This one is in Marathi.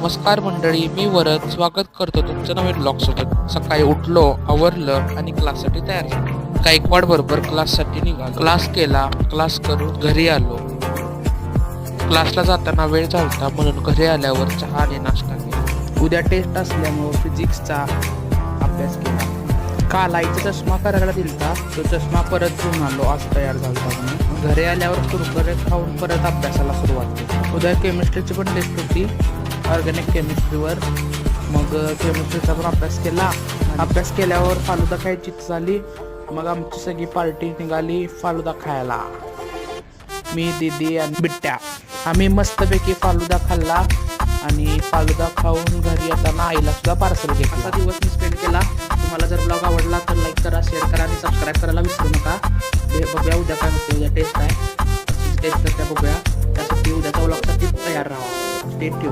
नमस्कार मंडळी, मी वरद स्वागत करतो तुमचं नवीन ब्लॉग सोबत. सकाळी उठलो, आवरलं आणि क्लाससाठी तयार झालो. गायकवाड बरोबर क्लाससाठी निघालो. क्लास केला, क्लास करून घरी आलो. क्लासला जाताना वेळ झालता म्हणून घरी आल्यावर चहा आणि नाश्ता केला. उद्या टेस्ट असल्यामुळं फिजिक्सचा अभ्यास केला. काल आईचा चष्मा करायला दिलता, तो चष्मा परत घेऊन आलो. आज तयार झाला म्हणून घरी आल्यावर कुरकुरे खाऊन परत अभ्यासाला सुरुवात केली. उद्या केमिस्ट्रीची पण टेस्ट होती, ऑर्गॅनिक केमिस्ट्रीवर. मग केमिस्ट्रीचा पण अभ्यास केला. अभ्यास केल्यावर फालुदा खायची इच्छा झाली. मग आमची सगळी पार्टी निघाली फालुदा खायला. मी, दीदी आणि बिट्ट्या आम्ही मस्तपैकी फालुदा खाल्ला आणि फालुदा खाऊन घरी येताना आईला सुद्धा पार्सल घेतला. असा दिवस मी स्पेंड केला. तुम्हाला जर ब्लॉग आवडला तर लाईक करा, शेअर करा आणि सबस्क्राईब करायला विसरू नका. बघूया उद्या काय होते. उद्या टेस्ट आहे, टेस्ट करता बघूया. त्यासाठी उद्याच्या ब्लॉगसाठी तयार राहा. Stay tune.